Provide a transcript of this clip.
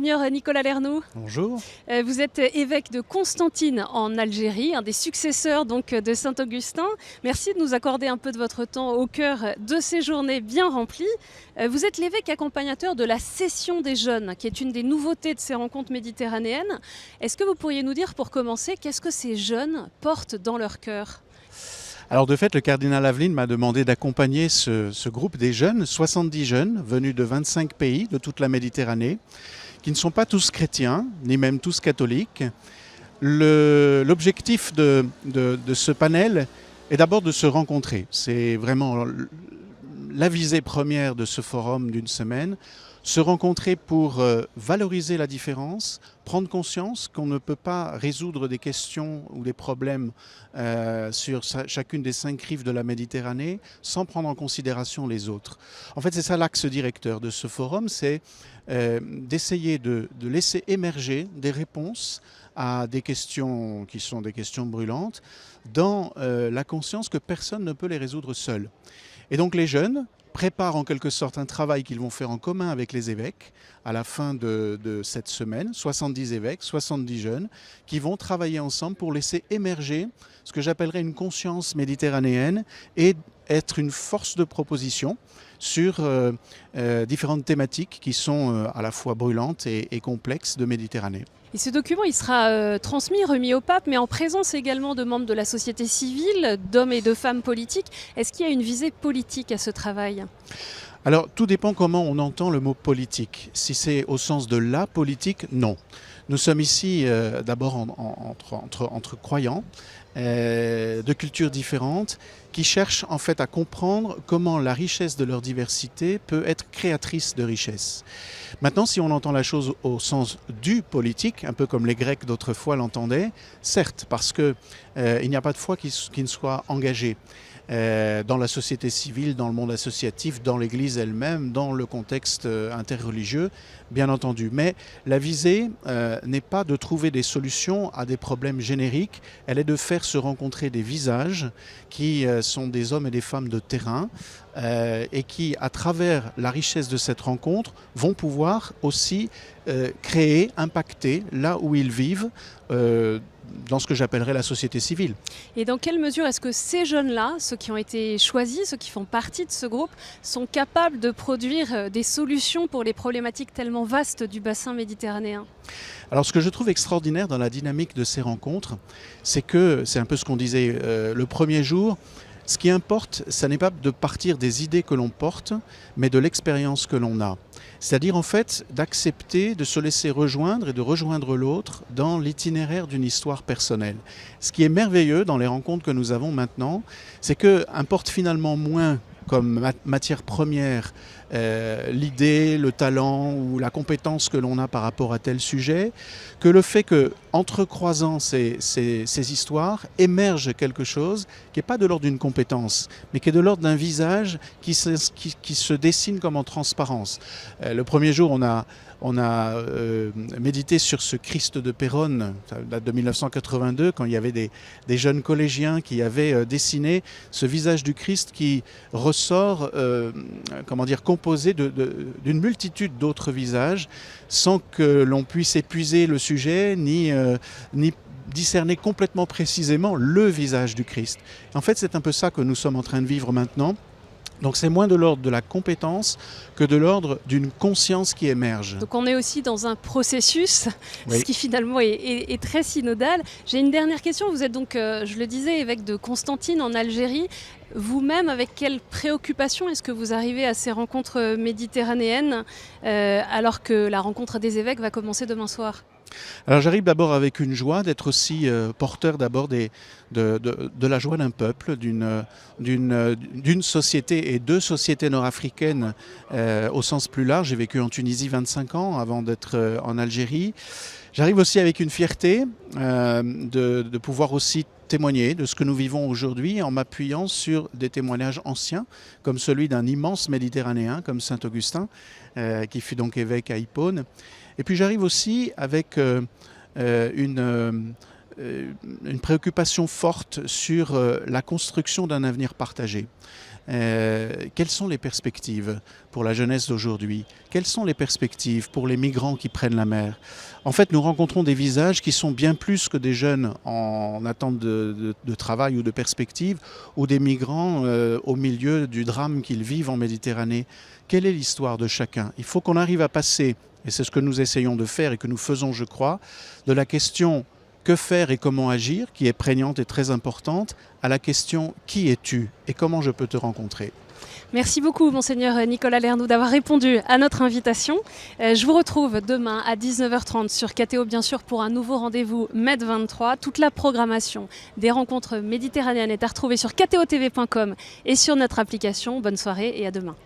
Monseigneur Nicolas Lernoux, Bonjour. vous êtes évêque de Constantine en Algérie, un des successeurs donc de Saint-Augustin. Merci de nous accorder un peu de votre temps au cœur de ces journées bien remplies. Vous êtes l'évêque accompagnateur de la Session des jeunes, qui est une des nouveautés de ces rencontres méditerranéennes. Est-ce que vous pourriez nous dire pour commencer, qu'est-ce que ces jeunes portent dans leur cœur ? Alors de fait, le cardinal Aveline m'a demandé d'accompagner ce groupe des jeunes, 70 jeunes venus de 25 pays de toute la Méditerranée, qui ne sont pas tous chrétiens, ni même tous catholiques. L'objectif de ce panel est d'abord de se rencontrer. C'est vraiment la visée première de ce forum d'une semaine. Se rencontrer pour valoriser la différence, prendre conscience qu'on ne peut pas résoudre des questions ou des problèmes sur chacune des 5 rives de la Méditerranée sans prendre en considération les autres. En fait, c'est ça l'axe directeur de ce forum, c'est d'essayer de laisser émerger des réponses à des questions qui sont des questions brûlantes dans la conscience que personne ne peut les résoudre seul. Et donc les jeunes préparent en quelque sorte un travail qu'ils vont faire en commun avec les évêques à la fin de cette semaine, 70 évêques, 70 jeunes, qui vont travailler ensemble pour laisser émerger ce que j'appellerais une conscience méditerranéenne et être une force de proposition sur différentes thématiques qui sont à la fois brûlantes et complexes de Méditerranée. Et ce document, il sera transmis, remis au pape, mais en présence également de membres de la société civile, d'hommes et de femmes politiques. Est-ce qu'il y a une visée politique à ce travail ? Alors, tout dépend comment on entend le mot politique. Si c'est au sens de la politique, non. Nous sommes ici d'abord entre croyants de cultures différentes qui cherchent en fait à comprendre comment la richesse de leur diversité peut être créatrice de richesse. Maintenant, si on entend la chose au sens du politique, un peu comme les Grecs d'autrefois l'entendaient, certes, parce qu'il n'y a pas de foi qui ne soit engagée dans la société civile, dans le monde associatif, dans l'Église elle-même, dans le contexte interreligieux, bien entendu. Mais la visée n'est pas de trouver des solutions à des problèmes génériques, elle est de faire se rencontrer des visages qui sont des hommes et des femmes de terrain et qui, à travers la richesse de cette rencontre, vont pouvoir aussi créer, impacter là où ils vivent, dans ce que j'appellerais la société civile. Et dans quelle mesure est-ce que ces jeunes-là, ceux qui ont été choisis, ceux qui font partie de ce groupe, sont capables de produire des solutions pour les problématiques tellement vastes du bassin méditerranéen ? Alors ce que je trouve extraordinaire dans la dynamique de ces rencontres, c'est que, c'est un peu ce qu'on disait le premier jour, ce qui importe, ce n'est pas de partir des idées que l'on porte, mais de l'expérience que l'on a. C'est-à-dire en fait d'accepter de se laisser rejoindre et de rejoindre l'autre dans l'itinéraire d'une histoire personnelle. Ce qui est merveilleux dans les rencontres que nous avons maintenant, c'est que importe finalement moins comme matière première l'idée, le talent ou la compétence que l'on a par rapport à tel sujet, que le fait que, entrecroisant ces histoires, émerge quelque chose qui n'est pas de l'ordre d'une compétence, mais qui est de l'ordre d'un visage qui se dessine comme en transparence. Le premier jour, on a médité sur ce Christ de Péronne, ça date de 1982, quand il y avait des jeunes collégiens qui avaient dessiné ce visage du Christ qui ressort, composé d'une multitude d'autres visages, sans que l'on puisse épuiser le sujet, ni discerner complètement précisément le visage du Christ. En fait, c'est un peu ça que nous sommes en train de vivre maintenant. Donc c'est moins de l'ordre de la compétence que de l'ordre d'une conscience qui émerge. Donc on est aussi dans un processus, oui. Ce qui finalement est très synodal. J'ai une dernière question, vous êtes donc, je le disais, évêque de Constantine en Algérie. Vous-même, avec quelle préoccupation est-ce que vous arrivez à ces rencontres méditerranéennes alors que la rencontre des évêques va commencer demain soir ? Alors j'arrive d'abord avec une joie d'être aussi porteur d'abord de la joie d'un peuple, d'une société et de sociétés nord-africaines au sens plus large. J'ai vécu en Tunisie 25 ans avant d'être en Algérie. J'arrive aussi avec une fierté de pouvoir aussi témoigner de ce que nous vivons aujourd'hui en m'appuyant sur des témoignages anciens, comme celui d'un immense méditerranéen comme Saint-Augustin, qui fut donc évêque à Hippone. Et puis j'arrive aussi avec une préoccupation forte sur la construction d'un avenir partagé. Quelles sont les perspectives pour la jeunesse d'aujourd'hui? Quelles sont les perspectives pour les migrants qui prennent la mer? En fait, nous rencontrons des visages qui sont bien plus que des jeunes en attente de travail ou de perspectives, ou des migrants au milieu du drame qu'ils vivent en Méditerranée. Quelle est l'histoire de chacun? Il faut qu'on arrive à passer, et c'est ce que nous essayons de faire et que nous faisons, je crois, de la question que faire et comment agir, qui est prégnante et très importante, à la question qui es-tu et comment je peux te rencontrer. Merci beaucoup, Monseigneur Nicolas Lernoux, d'avoir répondu à notre invitation. Je vous retrouve demain à 19h30 sur KTO, bien sûr, pour un nouveau rendez-vous Med 23. Toute la programmation des rencontres méditerranéennes est à retrouver sur ktotv.com et sur notre application. Bonne soirée et à demain.